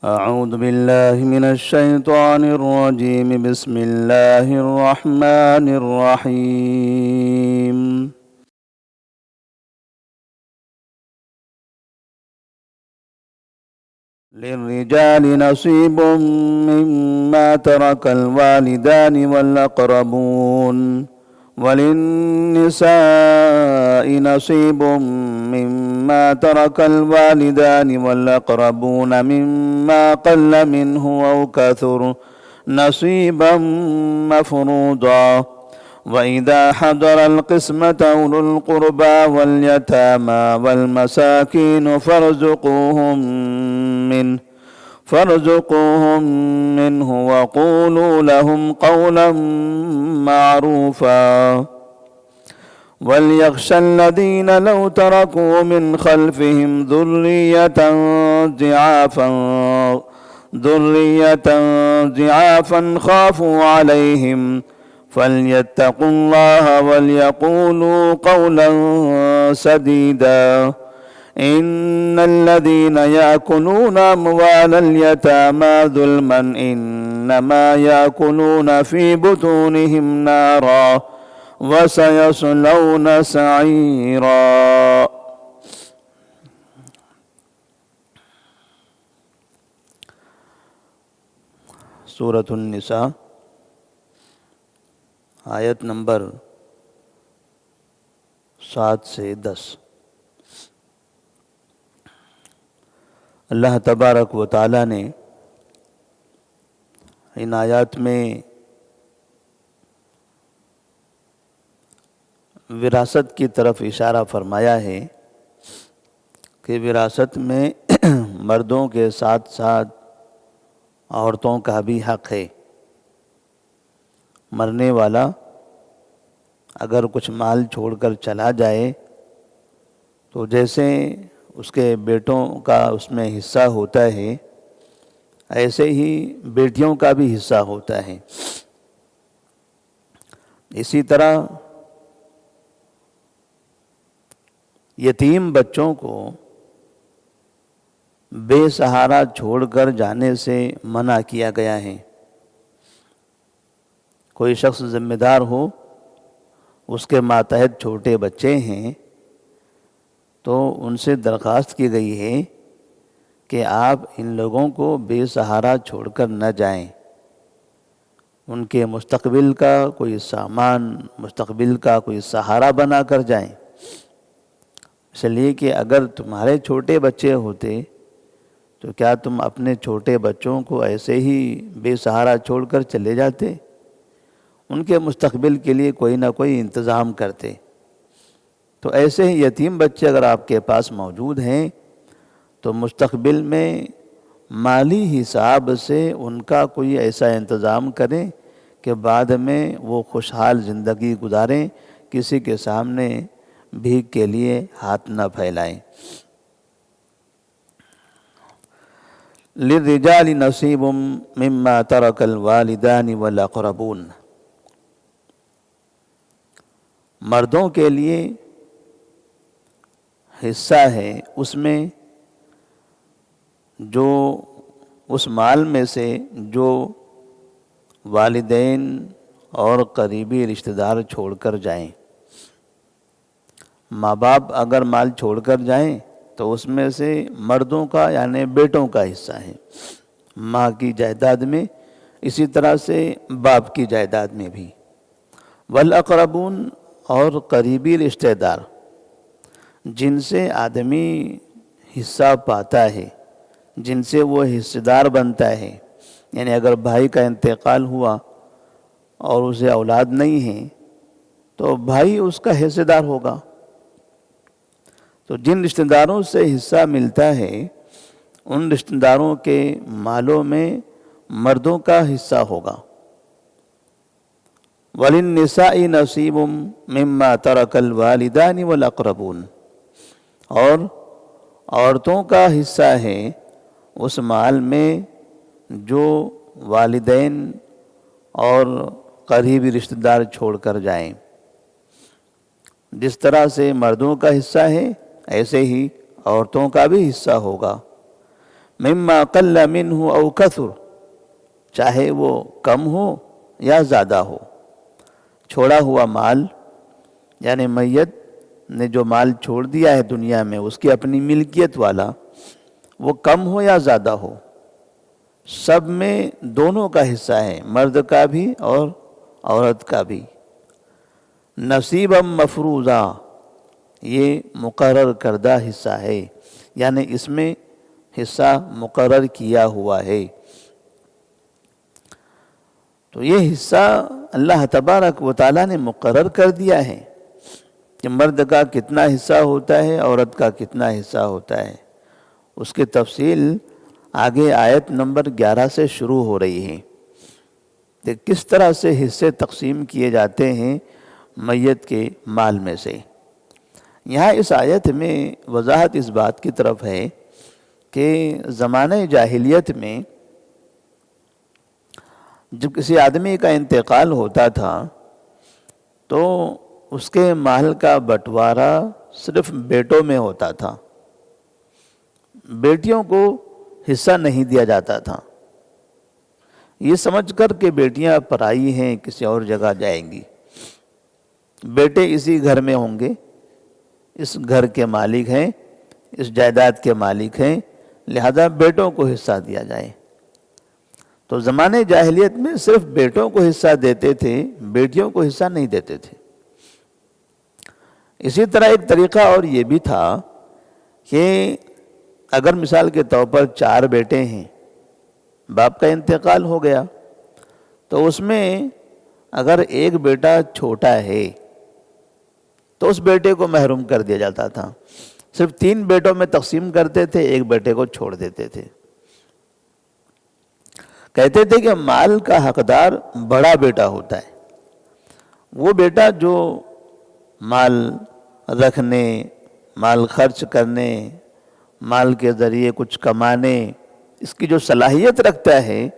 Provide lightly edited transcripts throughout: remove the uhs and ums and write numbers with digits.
أعوذ بالله من الشيطان الرجيم. بسم الله الرحمن الرحيم. للرجال نصيب مما ترك الوالدان والأقربون وللنساء نصيب مما ترك الوالدان والأقربون مما قل منه أو كثر نصيبا مفروضا. وإذا حضر القسمة أولو القربى واليتامى والمساكين فارزقوهم منه وقولوا لهم قولا معروفا. وليخشى الذين لو تركوا من خلفهم ذرية ضعافا خافوا عليهم فليتقوا الله وليقولوا قولا سديدا. إن الذين يأكلون أموال اليتامى ظلما إنما يأكلون في بطونهم نارا وسيصلون سعيرا. سورۃ النساء آیت نمبر 7 سے 10. اللہ تبارک و تعالیٰ نے ان آیات میں وراثت کی طرف اشارہ فرمایا ہے کہ وراثت میں مردوں کے ساتھ ساتھ عورتوں کا بھی حق ہے. مرنے والا اگر کچھ مال چھوڑ کر چلا جائے تو جیسے اس کے بیٹوں کا اس میں حصہ ہوتا ہے ایسے ہی بیٹیوں کا بھی حصہ ہوتا ہے. اسی طرح یتیم بچوں کو بے سہارا چھوڑ کر جانے سے منع کیا گیا ہے. کوئی شخص ذمہ دار ہو، اس کے ماتحت چھوٹے بچے ہیں تو ان سے درخواست کی گئی ہے کہ آپ ان لوگوں کو بے سہارا چھوڑ کر نہ جائیں. ان کے مستقبل کا کوئی سامان، مستقبل کا کوئی سہارا بنا کر جائیں. اس لیے کہ اگر تمہارے چھوٹے بچے ہوتے تو کیا تم اپنے چھوٹے بچوں کو ایسے ہی بے سہارا چھوڑ کر چلے جاتے؟ ان کے مستقبل کے لیے کوئی نہ کوئی انتظام کرتے. تو ایسے ہی یتیم بچے اگر آپ کے پاس موجود ہیں تو مستقبل میں مالی حساب سے ان کا کوئی ایسا انتظام کریں کہ بعد میں وہ خوشحال زندگی گزاریں، کسی کے سامنے بھیک کے لیے ہاتھ نہ پھیلائیں. للرجال نصیب مما ترک الوالدان والاقربون. مردوں کے لیے حصہ ہے اس میں جو اس مال میں سے جو والدین اور قریبی رشتہ دار چھوڑ کر جائیں. ماں باپ اگر مال چھوڑ کر جائیں تو اس میں سے مردوں کا یعنی بیٹوں کا حصہ ہے ماں کی جائیداد میں، اسی طرح سے باپ کی جائیداد میں بھی. والاقربون اور قریبی رشتہ دار جن سے آدمی حصہ پاتا ہے، جن سے وہ حصہ دار بنتا ہے. یعنی اگر بھائی کا انتقال ہوا اور اسے اولاد نہیں ہے تو بھائی اس کا حصہ دار ہوگا. تو جن رشتہ داروں سے حصہ ملتا ہے ان رشتہ داروں کے مالوں میں مردوں کا حصہ ہوگا. وَلِلنِّسَاءِ نَصِيبٌ مِّمَّا تَرَكَ الْوَالِدَانِ وَالْأَقْرَبُونَ. اور عورتوں کا حصہ ہے اس مال میں جو والدین اور قریبی رشتہ دار چھوڑ کر جائیں. جس طرح سے مردوں کا حصہ ہے ایسے ہی عورتوں کا بھی حصہ ہوگا. مما قل منہ او کثر، چاہے وہ کم ہو یا زیادہ ہو، چھوڑا ہوا مال یعنی میت نے جو مال چھوڑ دیا ہے دنیا میں اس کی اپنی ملکیت والا، وہ کم ہو یا زیادہ ہو، سب میں دونوں کا حصہ ہے، مرد کا بھی اور عورت کا بھی۔ نصیبا مفروضہ، یہ مقرر کردہ حصہ ہے، یعنی اس میں حصہ مقرر کیا ہوا ہے۔ تو یہ حصہ اللہ تبارک و تعالیٰ نے مقرر کر دیا ہے کہ مرد کا کتنا حصہ ہوتا ہے، عورت کا کتنا حصہ ہوتا ہے۔ اس کی تفصیل آگے آیت نمبر 11 سے شروع ہو رہی ہے کہ کس طرح سے حصے تقسیم کیے جاتے ہیں میت کے مال میں سے۔ یہاں اس آیت میں وضاحت اس بات کی طرف ہے کہ زمانہ جاہلیت میں جب کسی آدمی کا انتقال ہوتا تھا تو اس کے مال کا بٹوارا صرف بیٹوں میں ہوتا تھا، بیٹیوں کو حصہ نہیں دیا جاتا تھا، یہ سمجھ کر کہ بیٹیاں پرائی ہیں، کسی اور جگہ جائیں گی، بیٹے اسی گھر میں ہوں گے، اس گھر کے مالک ہیں، اس جائیداد کے مالک ہیں، لہذا بیٹوں کو حصہ دیا جائے۔ تو زمانے جاہلیت میں صرف بیٹوں کو حصہ دیتے تھے، بیٹیوں کو حصہ نہیں دیتے تھے۔ اسی طرح ایک طریقہ اور یہ بھی تھا کہ اگر مثال کے طور پر 4 بیٹے ہیں، باپ کا انتقال ہو گیا تو اس میں اگر ایک بیٹا چھوٹا ہے تو اس بیٹے کو محروم کر دیا جاتا تھا، صرف 3 بیٹوں میں تقسیم کرتے تھے، ایک بیٹے کو چھوڑ دیتے تھے۔ کہتے تھے کہ مال کا حقدار بڑا بیٹا ہوتا ہے، وہ بیٹا جو مال رکھنے، مال خرچ کرنے، مال کے ذریعے کچھ کمانے، اس کی جو صلاحیت رکھتا ہے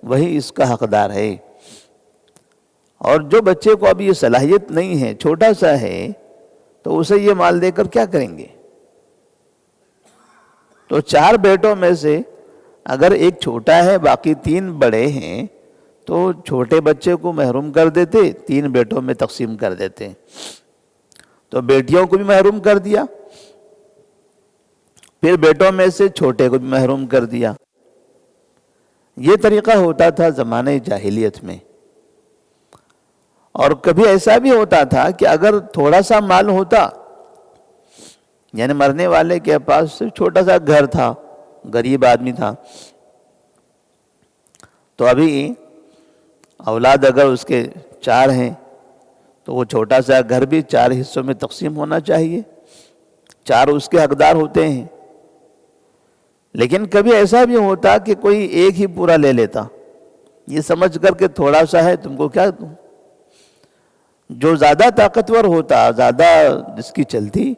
وہی اس کا حقدار ہے۔ اور جو بچے کو ابھی یہ صلاحیت نہیں ہے، چھوٹا سا ہے، تو اسے یہ مال دے کر کیا کریں گے؟ تو 4 بیٹوں میں سے اگر ایک چھوٹا ہے، باقی 3 بڑے ہیں، تو چھوٹے بچے کو محروم کر دیتے، 3 بیٹوں میں تقسیم کر دیتے، تو بیٹیوں کو بھی محروم کر دیا، پھر بیٹوں میں سے چھوٹے کو بھی محروم کر دیا۔ یہ طریقہ ہوتا تھا زمانے جاہلیت میں۔ اور کبھی ایسا بھی ہوتا تھا کہ اگر تھوڑا سا مال ہوتا، یعنی مرنے والے کے پاس صرف چھوٹا سا گھر تھا، غریب آدمی تھا، تو ابھی اولاد اگر اس کے 4 ہیں تو وہ چھوٹا سا گھر بھی 4 حصوں میں تقسیم ہونا چاہیے، 4 اس کے حقدار ہوتے ہیں۔ لیکن کبھی ایسا بھی ہوتا کہ کوئی ایک ہی پورا لے لیتا، یہ سمجھ کر کہ تھوڑا سا ہے، تم کو کیا دوں۔ جو زیادہ طاقتور ہوتا، زیادہ جس کی چلتی،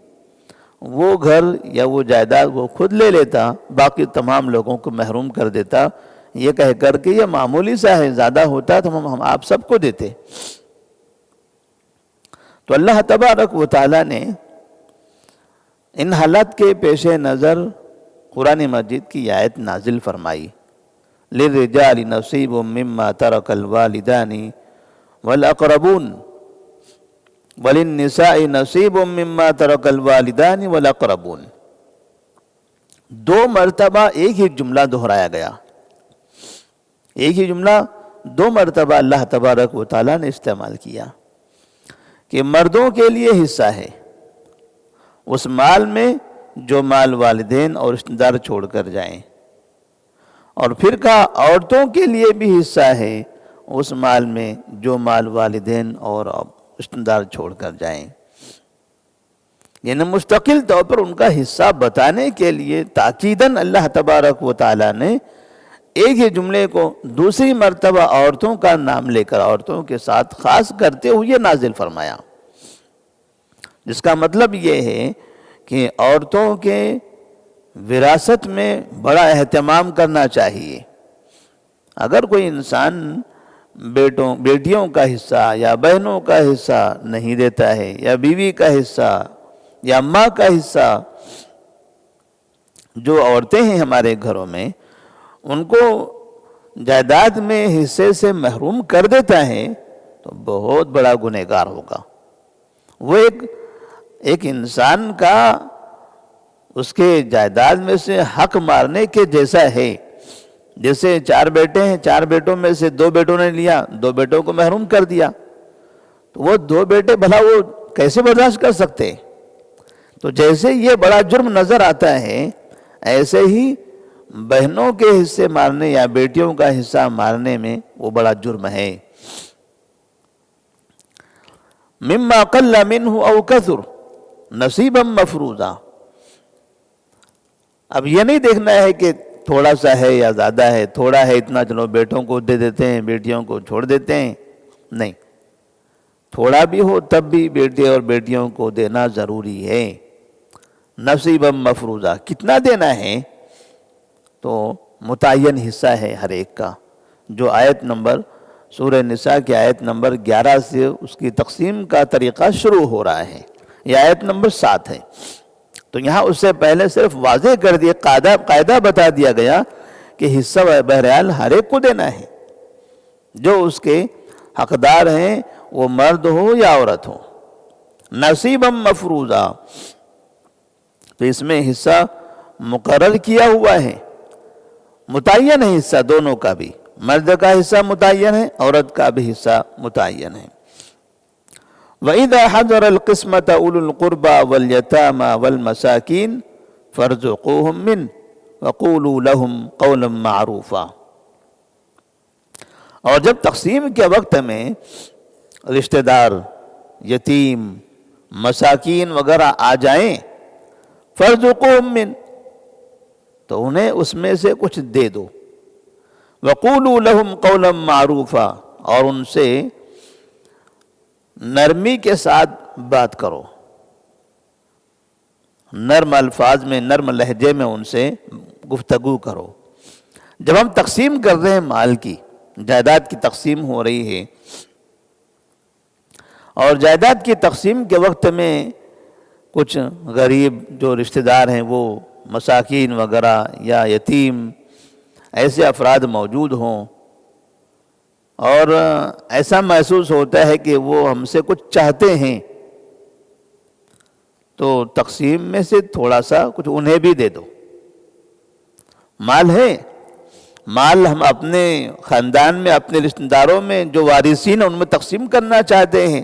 وہ گھر یا وہ جائیداد وہ خود لے لیتا، باقی تمام لوگوں کو محروم کر دیتا، یہ کہہ کر کہ یہ معمولی سا ہے، زیادہ ہوتا تو ہم آپ سب کو دیتے۔ تو اللہ تبارک و تعالیٰ نے ان حالات کے پیش نظر قرآن مجید کی آیت نازل فرمائی، لِلرِّجَالِ نَصِيبٌ مِّمَّا تَرَكَ الْوَالِدَانِ وَالْأَقْرَبُونَ وَلِلنِّسَاءِ نَصِيبٌ مِّمَّا تَرَكَ الْوَالِدَانِ وَالْأَقْرَبُونَ۔ 2 مرتبہ ایک ہی جملہ دہرایا گیا، ایک ہی جملہ 2 مرتبہ اللہ تبارک و تعالیٰ نے استعمال کیا کہ مردوں کے لیے حصہ ہے اس مال میں جو مال والدین اور رشتہ دار چھوڑ کر جائیں، اور پھر کہا عورتوں کے لیے بھی حصہ ہے اس مال میں جو مال والدین اور رشتہ دار چھوڑ کر جائیں۔ یعنی مستقل طور پر ان کا حصہ بتانے کے لیے تاکیداً اللہ تبارک و تعالیٰ نے ایک ہی جملے کو دوسری مرتبہ عورتوں کا نام لے کر عورتوں کے ساتھ خاص کرتے ہوئے نازل فرمایا، جس کا مطلب یہ ہے کہ عورتوں کے وراثت میں بڑا اہتمام کرنا چاہیے۔ اگر کوئی انسان بیٹیوں کا حصہ یا بہنوں کا حصہ نہیں دیتا ہے، یا بیوی کا حصہ یا ماں کا حصہ جو عورتیں ہیں ہمارے گھروں میں، ان کو جائیداد میں حصے سے محروم کر دیتا ہے تو بہت بڑا گنہگار ہوگا۔ وہ ایک انسان کا اس کے جائیداد میں سے حق مارنے کے جیسا ہے۔ جیسے 4 بیٹے ہیں، 4 بیٹوں میں سے 2 بیٹوں نے لیا، 2 بیٹوں کو محروم کر دیا، تو وہ 2 بیٹے بھلا وہ کیسے برداشت کر سکتے؟ تو جیسے یہ بڑا جرم نظر آتا ہے، ایسے ہی بہنوں کے حصے مارنے یا بیٹیوں کا حصہ مارنے میں وہ بڑا جرم ہے۔ مما قل منہ او کثر نصیبا مفروضا۔ اب یہ نہیں دیکھنا ہے کہ تھوڑا سا ہے یا زیادہ ہے، تھوڑا ہے اتنا چلو بیٹوں کو دے دیتے ہیں، بیٹیوں کو چھوڑ دیتے ہیں، نہیں، تھوڑا بھی ہو تب بھی بیٹے اور بیٹیوں کو دینا ضروری ہے۔ نصیبا مفروضا، کتنا دینا ہے؟ تو متعین حصہ ہے ہر ایک کا، جو آیت نمبر سورہ نساء کی آیت نمبر 11 سے اس کی تقسیم کا طریقہ شروع ہو رہا ہے۔ یہ آیت نمبر 7 ہے۔ تو یہاں اس سے پہلے صرف واضح کر دیا، قاعدہ بتا دیا گیا کہ حصہ بہرحال ہر ایک کو دینا ہے، جو اس کے حقدار ہیں وہ مرد ہو یا عورت ہو۔ نصیبا مفروضا، تو اس میں حصہ مقرر کیا ہوا ہے، متعین ہے حصہ دونوں کا بھی، مرد کا حصہ متعین ہے، عورت کا بھی حصہ متعین ہے۔ وَإِذَا حَضَرَ الْقِسْمَةَ أُولُو الْقُرْبَى وَالْيَتَامَى وَالْمَسَاكِينَ فَارْزُقُوهُم مِّنْهُ وَقُولُوا لَهُمْ قَوْلًا مَّعْرُوفًا۔ اور جب تقسیم کے وقت میں رشتہ دار، یتیم، مساکین وغیرہ آ جائیں، فَارْزُقُوهُم مِّنْهُ، تو انہیں اس میں سے کچھ دے دو۔ وَقُولُوا لَهُمْ قَوْلًا مَّعْرُوفًا، اور ان سے نرمی کے ساتھ بات کرو، نرم الفاظ میں، نرم لہجے میں ان سے گفتگو کرو۔ جب ہم تقسیم کر رہے ہیں، مال کی، جائیداد کی تقسیم ہو رہی ہے، اور جائیداد کی تقسیم کے وقت میں کچھ غریب جو رشتہ دار ہیں، وہ مساکین وغیرہ یا یتیم ایسے افراد موجود ہوں، اور ایسا محسوس ہوتا ہے کہ وہ ہم سے کچھ چاہتے ہیں، تو تقسیم میں سے تھوڑا سا کچھ انہیں بھی دے دو۔ مال ہے، مال ہم اپنے خاندان میں، اپنے رشتہ داروں میں جو وارثین ہیں ان میں تقسیم کرنا چاہتے ہیں،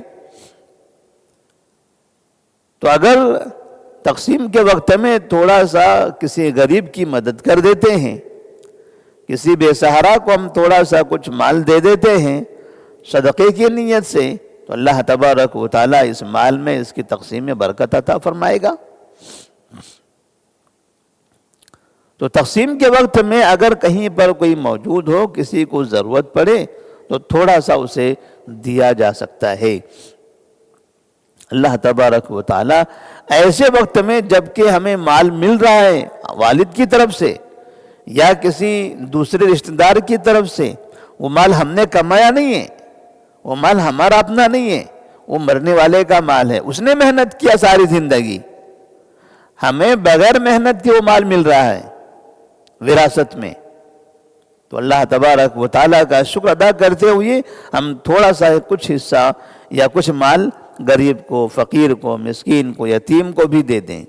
تو اگر تقسیم کے وقت میں تھوڑا سا کسی غریب کی مدد کر دیتے ہیں، کسی بے سہارا کو ہم تھوڑا سا کچھ مال دے دیتے ہیں صدقے کی نیت سے، تو اللہ تبارک و تعالیٰ اس مال میں، اس کی تقسیم میں برکت عطا فرمائے گا۔ تو تقسیم کے وقت میں اگر کہیں پر کوئی موجود ہو، کسی کو ضرورت پڑے، تو تھوڑا سا اسے دیا جا سکتا ہے۔ اللہ تبارک و تعالیٰ ایسے وقت میں جبکہ ہمیں مال مل رہا ہے والد کی طرف سے یا کسی دوسرے رشتہ دار کی طرف سے، وہ مال ہم نے کمایا نہیں ہے، وہ مال ہمارا اپنا نہیں ہے، وہ مرنے والے کا مال ہے، اس نے محنت کیا ساری زندگی، ہمیں بغیر محنت کے وہ مال مل رہا ہے وراثت میں۔ تو اللہ تبارک و تعالیٰ کا شکر ادا کرتے ہوئے ہم تھوڑا سا کچھ حصہ یا کچھ مال غریب کو، فقیر کو، مسکین کو، یتیم کو بھی دے دیں۔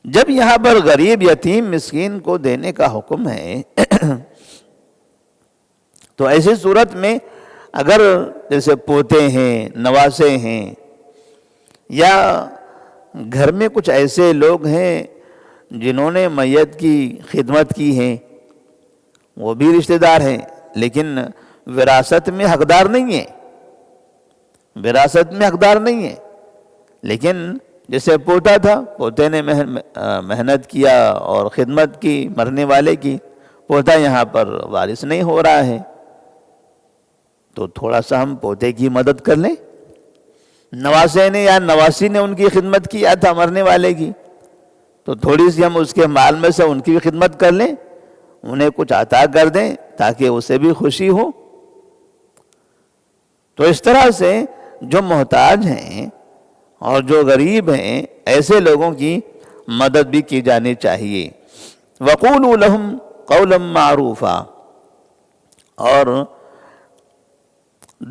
جب یہاں پر غریب، یتیم، مسکین کو دینے کا حکم ہے تو ایسی صورت میں اگر جیسے پوتے ہیں، نواسے ہیں، یا گھر میں کچھ ایسے لوگ ہیں جنہوں نے میت کی خدمت کی ہے، وہ بھی رشتہ دار ہیں لیکن وراثت میں حقدار نہیں ہیں، وراثت میں حقدار نہیں ہیں، لیکن جیسے پوتا تھا، پوتے نے محنت کیا اور خدمت کی مرنے والے کی، پوتا یہاں پر وارث نہیں ہو رہا ہے، تو تھوڑا سا ہم پوتے کی مدد کر لیں۔ نواسے نے یا نواسی نے ان کی خدمت کیا تھا مرنے والے کی، تو تھوڑی سی ہم اس کے مال میں سے ان کی بھی خدمت کر لیں، انہیں کچھ عطا کر دیں تاکہ اسے بھی خوشی ہو۔ تو اس طرح سے جو محتاج ہیں اور جو غریب ہیں، ایسے لوگوں کی مدد بھی کی جانی چاہیے۔ وَقُولُوا لَهُمْ قَوْلًا مَعْرُوفًا، اور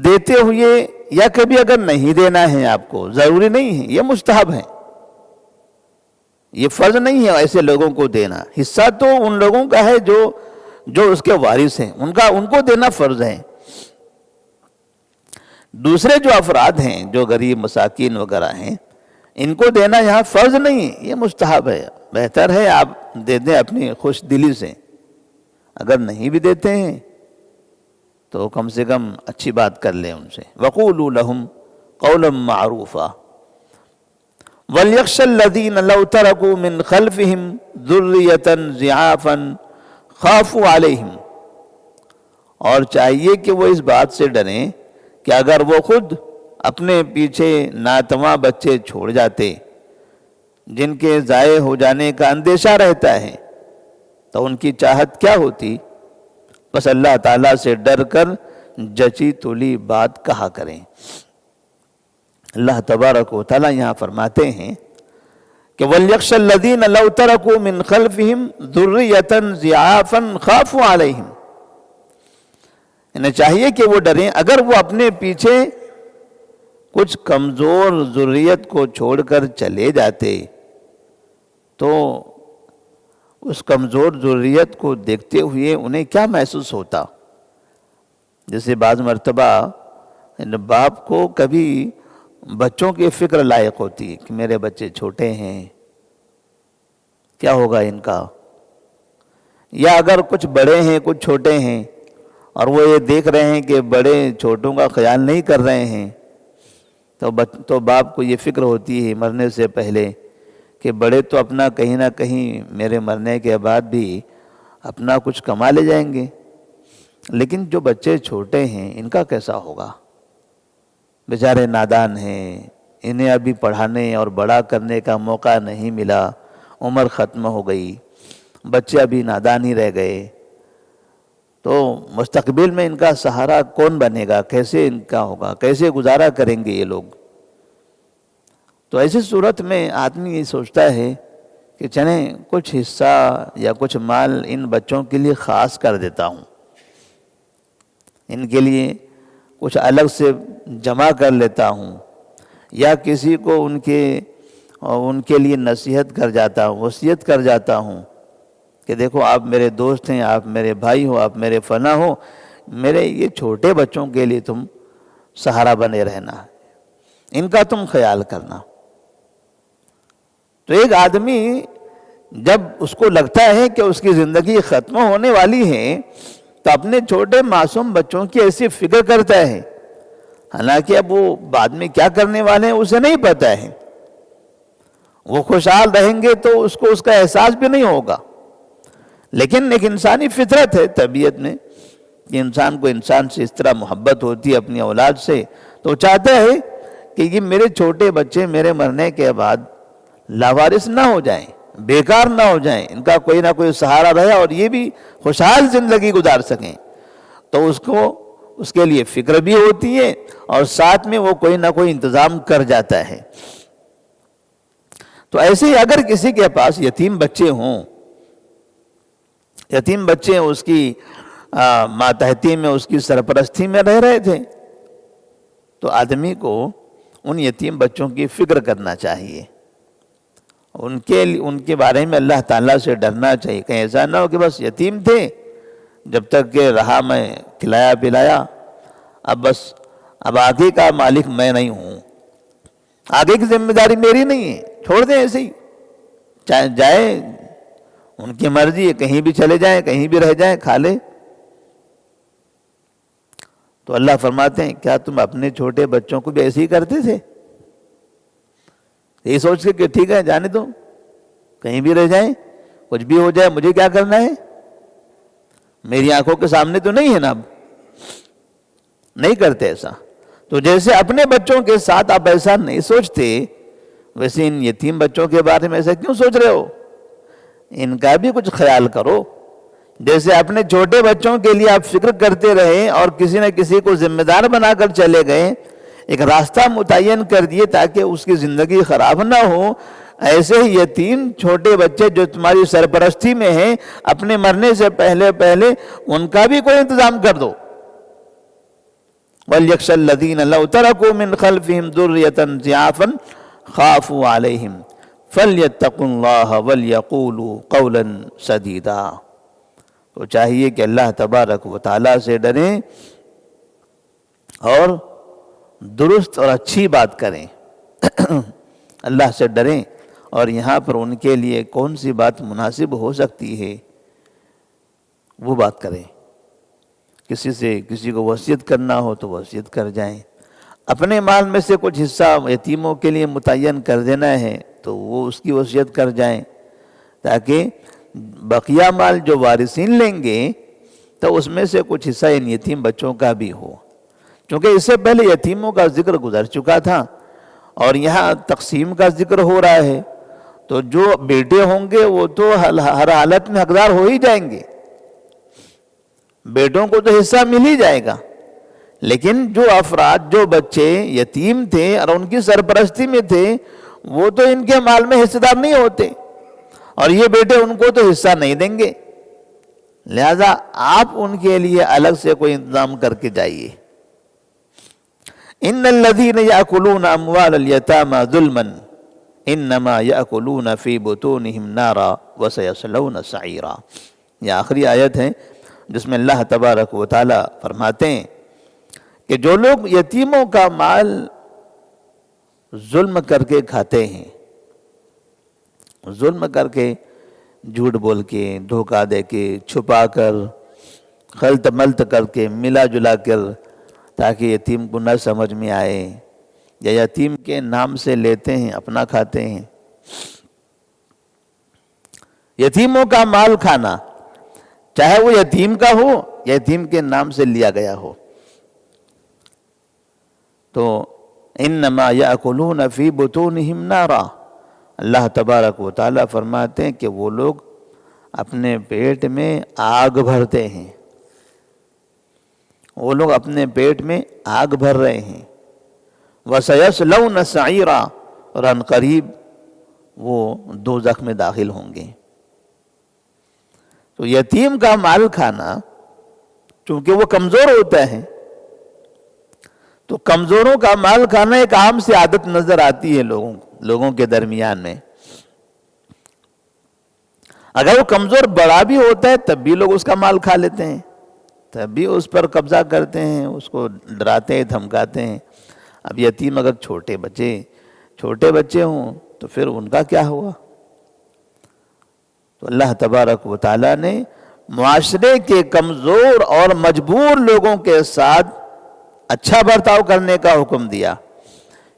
دیتے ہوئے یا کبھی اگر نہیں دینا ہے آپ کو، ضروری نہیں ہے، یہ مستحب ہے، یہ فرض نہیں ہے ایسے لوگوں کو دینا۔ حصہ تو ان لوگوں کا ہے جو اس کے وارث ہیں، ان کو دینا فرض ہے۔ دوسرے جو افراد ہیں، جو غریب مساکین وغیرہ ہیں، ان کو دینا یہاں فرض نہیں ہے، یہ مستحب ہے۔ بہتر ہے آپ دے دیں اپنی خوش دلی سے، اگر نہیں بھی دیتے ہیں تو کم سے کم اچھی بات کر لیں ان سے۔ وَقُولُوا لَهُمْ قَوْلًا مَعْرُوفًا وَلْيَخْشَ الَّذِينَ لَوْ تَرَكُوا مِنْ خَلْفِهِمْ ذُرِّيَّةً ضِعَافًا خَافُوا عَلَيْهِمْ، اور چاہیے کہ وہ اس بات سے ڈریں کہ اگر وہ خود اپنے پیچھے ناتواں بچے چھوڑ جاتے جن کے ضائع ہو جانے کا اندیشہ رہتا ہے تو ان کی چاہت کیا ہوتی، بس اللہ تعالیٰ سے ڈر کر جچی تلی بات کہا کریں۔ اللہ تبارک و تعالیٰ یہاں فرماتے ہیں کہ وَلْيَخْشَ الَّذِينَ لَوْ تَرَكُوا مِنْ خَلْفِهِمْ ذُرِّيَّةً ضِعَافًا خَافُوا عَلَيْهِمْ، انہیں چاہیے کہ وہ ڈریں اگر وہ اپنے پیچھے کچھ کمزور ذریت کو چھوڑ کر چلے جاتے تو اس کمزور ذریت کو دیکھتے ہوئے انہیں کیا محسوس ہوتا۔ جیسے بعض مرتبہ باپ کو کبھی بچوں کی فکر لائق ہوتی ہے کہ میرے بچے چھوٹے ہیں، کیا ہوگا ان کا، یا اگر کچھ بڑے ہیں کچھ چھوٹے ہیں اور وہ یہ دیکھ رہے ہیں کہ بڑے چھوٹوں کا خیال نہیں کر رہے ہیں تو باپ کو یہ فکر ہوتی ہے مرنے سے پہلے کہ بڑے تو اپنا کہیں نہ کہیں میرے مرنے کے بعد بھی اپنا کچھ کما لے جائیں گے، لیکن جو بچے چھوٹے ہیں ان کا کیسا ہوگا، بیچارے نادان ہیں، انہیں ابھی پڑھانے اور بڑا کرنے کا موقع نہیں ملا، عمر ختم ہو گئی، بچے ابھی نادان ہی رہ گئے، تو مستقبل میں ان کا سہارا کون بنے گا، کیسے ان کا ہوگا، کیسے گزارا کریں گے یہ لوگ۔ تو ایسی صورت میں آدمی یہ سوچتا ہے کہ چلیں کچھ حصہ یا کچھ مال ان بچوں کے لیے خاص کر دیتا ہوں، ان کے لیے کچھ الگ سے جمع کر لیتا ہوں، یا کسی کو ان کے لیے نصیحت کر جاتا ہوں، وصیت کر جاتا ہوں کہ دیکھو آپ میرے دوست ہیں، آپ میرے بھائی ہو، آپ میرے فنا ہو، میرے یہ چھوٹے بچوں کے لیے تم سہارا بنے رہنا، ان کا تم خیال کرنا۔ تو ایک آدمی جب اس کو لگتا ہے کہ اس کی زندگی ختم ہونے والی ہے تو اپنے چھوٹے معصوم بچوں کی ایسی فکر کرتا ہے، حالانکہ اب وہ بعد میں کیا کرنے والے ہیں اسے نہیں پتہ ہے، وہ خوشحال رہیں گے تو اس کو اس کا احساس بھی نہیں ہوگا، لیکن ایک انسانی فطرت ہے طبیعت میں کہ انسان کو انسان سے اس طرح محبت ہوتی ہے اپنی اولاد سے، تو چاہتا ہے کہ یہ میرے چھوٹے بچے میرے مرنے کے بعد لاوارث نہ ہو جائیں، بیکار نہ ہو جائیں، ان کا کوئی نہ کوئی سہارا رہے اور یہ بھی خوشحال زندگی گزار سکیں، تو اس کے لیے فکر بھی ہوتی ہے اور ساتھ میں وہ کوئی نہ کوئی انتظام کر جاتا ہے۔ تو ایسے ہی اگر کسی کے پاس یتیم بچے ہوں، یتیم بچے اس کی ماتحتی میں اس کی سرپرستی میں رہ رہے تھے تو آدمی کو ان یتیم بچوں کی فکر کرنا چاہیے، ان کے بارے میں اللہ تعالیٰ سے ڈرنا چاہیے، کہیں ایسا نہ ہو کہ بس یتیم تھے جب تک کہ رہا میں کھلایا پلایا، اب آگے کا مالک میں نہیں ہوں، آگے کی ذمہ داری میری نہیں ہے، چھوڑ دیں ایسے ہی، چاہے جائے ان کی مرضی ہے، کہیں بھی چلے جائیں کہیں بھی رہ جائیں، کھا لے۔ تو اللہ فرماتے ہیں کیا تم اپنے چھوٹے بچوں کو بھی ایسے ہی کرتے تھے؟ یہ سوچ کے کہ ٹھیک ہے جانے دو، کہیں بھی رہ جائیں، کچھ بھی ہو جائے مجھے کیا کرنا ہے، میری آنکھوں کے سامنے تو نہیں ہے نا، اب نہیں کرتے ایسا۔ تو جیسے اپنے بچوں کے ساتھ آپ ایسا نہیں سوچتے، ویسے ان یتیم بچوں کے بارے میں ایسا کیوں سوچ رہے ہو؟ ان کا بھی کچھ خیال کرو، جیسے اپنے چھوٹے بچوں کے لیے آپ فکر کرتے رہے اور کسی نہ کسی کو ذمہ دار بنا کر چلے گئے، ایک راستہ متعین کر دیے تاکہ اس کی زندگی خراب نہ ہو، ایسے ہی یتیم چھوٹے بچے جو تمہاری سرپرستی میں ہیں، اپنے مرنے سے پہلے پہلے ان کا بھی کوئی انتظام کر دو. وَلْيَخْشَ الَّذِينَ لَوْ تَرَكُوا مِنْ خَلْفِهِمْ ذُرِّيَّةً ضِعَافًا خَافُوا عَلَيْهِمْ فَلْيَتَّقُوا اللَّهَ وَلْيَقُولُوا قَوْلًا سَدِيدًا. تو چاہیے کہ اللہ تبارک و تعالیٰ سے ڈریں اور درست اور اچھی بات کریں. اللہ سے ڈریں، اور یہاں پر ان کے لیے کون سی بات مناسب ہو سکتی ہے وہ بات کریں. کسی کو وصیت کرنا ہو تو وصیت کر جائیں. اپنے مال میں سے کچھ حصہ یتیموں کے لیے متعین کر دینا ہے تو وہ اس کی وصیت کر جائیں، تاکہ بقیہ مال جو وارثین لیں گے تو اس میں سے کچھ حصہ ان یتیم بچوں کا بھی ہو. چونکہ اس سے پہلے یتیموں کا ذکر گزر چکا تھا اور یہاں تقسیم کا ذکر ہو رہا ہے، تو جو بیٹے ہوں گے وہ تو ہر حالت میں حقدار ہو ہی جائیں گے، بیٹوں کو تو حصہ مل ہی جائے گا. لیکن جو افراد، جو بچے یتیم تھے اور ان کی سرپرستی میں تھے، وہ تو ان کے مال میں حصہ دار نہیں ہوتے، اور یہ بیٹے ان کو تو حصہ نہیں دیں گے. لہذا آپ ان کے لیے الگ سے کوئی انتظام کر کے جائیے. ان الذین یأکلون اموال الیتامی ظلما انما یأکلون فی بطونہم نارا وسیصلون سعیرا. یہ آخری آیت ہے جس میں اللہ تبارک و تعالی فرماتے ہیں کہ جو لوگ یتیموں کا مال ظلم کر کے کھاتے ہیں، ظلم کر کے، جھوٹ بول کے، دھوکہ دے کے، چھپا کر، خلط ملط کر کے، ملا جلا کر، تاکہ یتیم کو نہ سمجھ میں آئے، یا یتیم کے نام سے لیتے ہیں، اپنا کھاتے ہیں. یتیموں کا مال کھانا، چاہے وہ یتیم کا ہو یا یتیم کے نام سے لیا گیا ہو، تو انما یاکلون فی بطونہم نارا. اللہ تبارک و تعالیٰ فرماتے ہیں کہ وہ لوگ اپنے پیٹ میں آگ بھرتے ہیں، وہ لوگ اپنے پیٹ میں آگ بھر رہے ہیں. وَسَيَصْلَوْنَ سَعِيرًا، اور ان قریب وہ دوزخ میں داخل ہوں گے. تو یتیم کا مال کھانا، چونکہ وہ کمزور ہوتا ہے، تو کمزوروں کا مال کھانا ایک عام سی عادت نظر آتی ہے لوگوں کے درمیان میں. اگر وہ کمزور بڑا بھی ہوتا ہے تب بھی لوگ اس کا مال کھا لیتے ہیں، تب بھی اس پر قبضہ کرتے ہیں، اس کو ڈراتے ہیں، دھمکاتے ہیں. اب یتیم اگر چھوٹے بچے ہوں تو پھر ان کا کیا ہوا؟ تو اللہ تبارک و تعالیٰ نے معاشرے کے کمزور اور مجبور لوگوں کے ساتھ اچھا برتاؤ کرنے کا حکم دیا،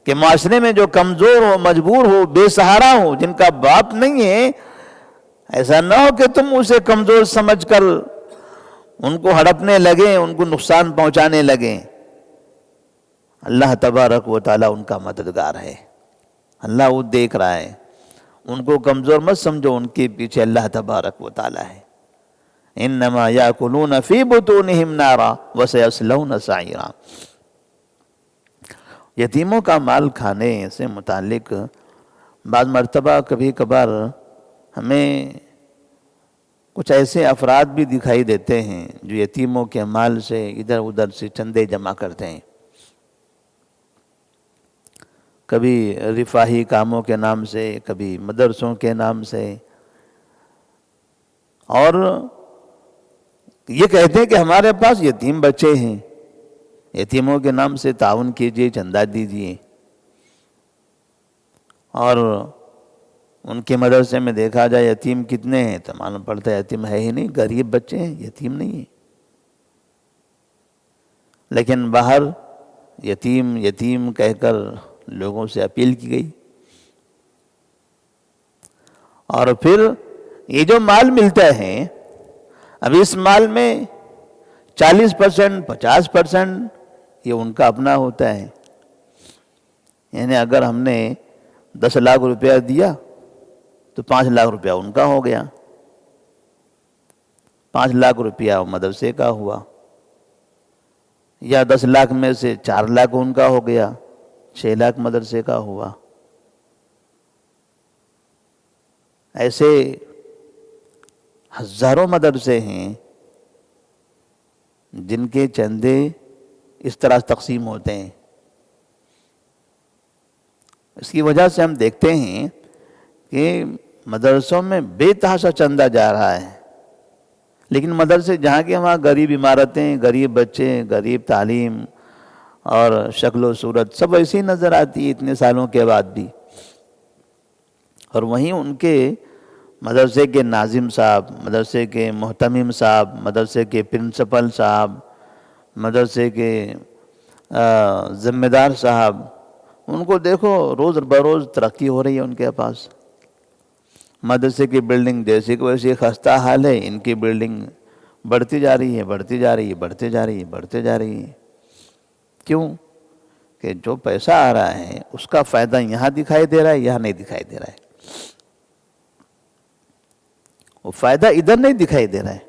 کہ معاشرے میں جو کمزور ہو، مجبور ہو، بے سہارا ہو، جن کا باپ نہیں ہے، ایسا نہ ہو کہ تم اسے کمزور سمجھ کر ان کو ہڑپنے لگیں، ان کو نقصان پہنچانے لگیں. اللہ تبارک و تعالیٰ ان کا مددگار ہے، اللہ وہ دیکھ رہا ہے. ان کو کمزور مت سمجھو، ان کے پیچھے اللہ تبارک و تعالیٰ ہے. انما یاکلون فی بطونہم نارا وسیصلون سعیرا. یتیموں کا مال کھانے سے متعلق بعض مرتبہ کبھی کبھار ہمیں کچھ ایسے افراد بھی دکھائی دیتے ہیں جو یتیموں کے مال سے ادھر ادھر سے چندے جمع کرتے ہیں. کبھی رفاہی کاموں کے نام سے، کبھی مدرسوں کے نام سے، اور یہ کہتے ہیں کہ ہمارے پاس یتیم بچے ہیں، یتیموں کے نام سے تعاون کیجیے، چندہ دیجیے. اور ان کے مدرسے میں دیکھا جائے یتیم کتنے ہیں تو معلوم پڑتا ہے یتیم ہے ہی نہیں، غریب بچے ہیں، یتیم نہیں ہیں. لیکن باہر یتیم یتیم کہہ کر لوگوں سے اپیل کی گئی. اور پھر یہ جو مال ملتا ہے، اب اس مال میں 40%، 50% یہ ان کا اپنا ہوتا ہے. یعنی اگر ہم نے 10 لاکھ روپیہ دیا تو 5 لاکھ روپیہ ان کا ہو گیا، 5 لاکھ روپیہ مدرسے کا ہوا، یا 10 لاکھ میں سے 4 لاکھ ان کا ہو گیا، 6 لاکھ مدرسے کا ہوا. ایسے ہزاروں مدرسے ہیں جن کے چندے اس طرح تقسیم ہوتے ہیں۔ اس کی وجہ سے ہم دیکھتے ہیں کہ مدرسوں میں بے تحاشا چندہ جا رہا ہے، لیکن مدرسے جہاں کے وہاں غریب عمارتیں، غریب بچے، غریب تعلیم اور شکل و صورت سب ایسی نظر آتی ہے اتنے سالوں کے بعد بھی۔ اور وہیں ان کے مدرسے کے ناظم صاحب، مدرسے کے محتمم صاحب، مدرسے کے پرنسپل صاحب، مدرسے کے ذمہ دار صاحب، ان کو دیکھو روز بروز ترقی ہو رہی ہے ان کے پاس۔ مدرسے کی بلڈنگ جیسے کہ ویسے خستہ حال ہے، ان کی بلڈنگ بڑھتی جا رہی ہے، بڑھتی جا رہی ہے، بڑھتے جا رہی ہے، بڑھتے جا رہی ہے۔ کیوں؟ کہ جو پیسہ آ رہا ہے اس کا فائدہ یہاں دکھائی دے رہا ہے، یہاں نہیں دکھائی دے رہا ہے۔ وہ فائدہ ادھر نہیں دکھائی دے رہا ہے۔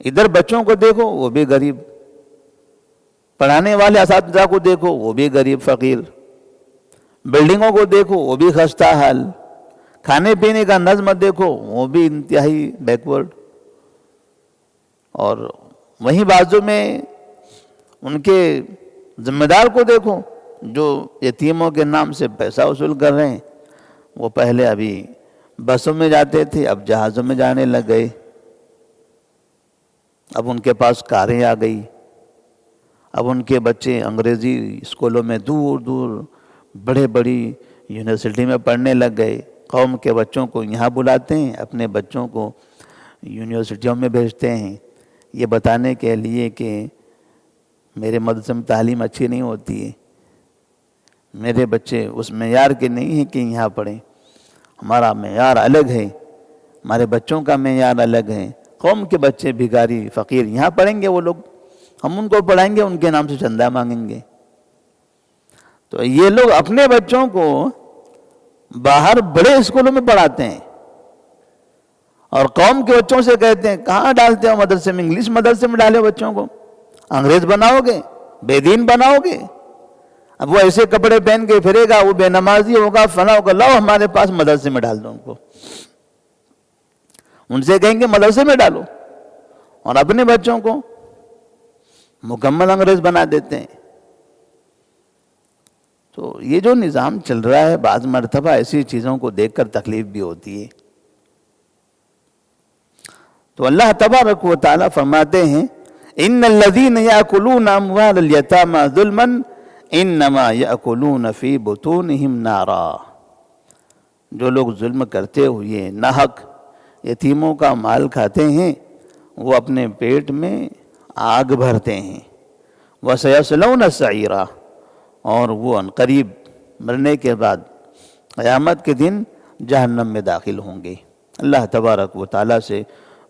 ادھر بچوں کو دیکھو وہ بھی غریب، پڑھانے والے اساتذہ کو دیکھو وہ بھی غریب فقیر، بلڈنگوں کو دیکھو وہ بھی خستہ حال، کھانے پینے کا نظم دیکھو وہ بھی انتہائی بیکورڈ۔ اور وہیں بازو میں ان کے ذمہ دار کو دیکھو جو یتیموں کے نام سے پیسہ وصول کر رہے ہیں۔ وہ پہلے ابھی بسوں میں جاتے تھے، اب جہازوں میں جانے لگ گئے، اب ان کے پاس کاریں آ گئی، اب ان کے بچے انگریزی اسکولوں میں دور دور بڑے بڑی یونیورسٹی میں پڑھنے لگ گئے۔ قوم کے بچوں کو یہاں بلاتے ہیں، اپنے بچوں کو یونیورسٹیوں میں بھیجتے ہیں، یہ بتانے کے لیے کہ میرے مدرسے میں تعلیم اچھی نہیں ہوتی ہے، میرے بچے اس معیار کے نہیں ہیں کہ یہاں پڑھیں، ہمارا معیار الگ ہے، ہمارے بچوں کا معیار الگ ہے۔ قوم کے بچے بھکاری فقیر یہاں پڑھیں گے، وہ لوگ ہم ان کو پڑھائیں گے، ان کے نام سے چندہ مانگیں گے۔ تو یہ لوگ اپنے بچوں کو باہر بڑے اسکولوں میں پڑھاتے ہیں اور قوم کے بچوں سے کہتے ہیں کہاں ڈالتے ہو مدرسے میں؟ انگلش مدرسے میں ڈالے بچوں کو، انگریز بناؤ گے، بے دین بناؤ گے۔ اب وہ ایسے کپڑے پہن کے پھرے گا، وہ بے نمازی ہوگا، فلاں ہوگا، لاؤ ہمارے پاس مدرسے میں ڈال دو ان کو۔ ان سے کہیں گے مدرسے میں ڈالو، اور اپنے بچوں کو مکمل انگریز بنا دیتے ہیں۔ تو یہ جو نظام چل رہا ہے، بعض مرتبہ ایسی چیزوں کو دیکھ کر تکلیف بھی ہوتی ہے۔ تو اللہ تبارک و تعالی فرماتے ہیں ان الذین یاکلون اموال الیتامی ظلما انما یاکلون فی بطونہم نارا۔ جو لوگ ظلم کرتے ہوئے ناحق یتیموں کا مال کھاتے ہیں وہ اپنے پیٹ میں آگ بھرتے ہیں۔ وَسَيَصْلَوْنَ سَعِيرًا، اور وہ عنقریب مرنے کے بعد قیامت کے دن جہنم میں داخل ہوں گے۔ اللہ تبارک و تعالیٰ سے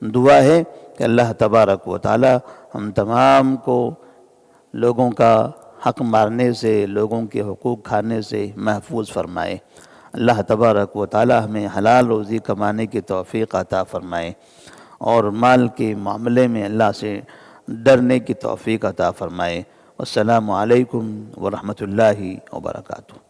دعا ہے کہ اللہ تبارک و تعالیٰ ہم تمام کو لوگوں کا حق مارنے سے، لوگوں کے حقوق کھانے سے محفوظ فرمائے۔ اللہ تبارک و تعالیٰ ہمیں حلال روزی کمانے کی توفیق عطا فرمائے، اور مال کے معاملے میں اللہ سے ڈرنے کی توفیق عطا فرمائے۔ السلام علیکم ورحمۃ اللہ وبرکاتہ۔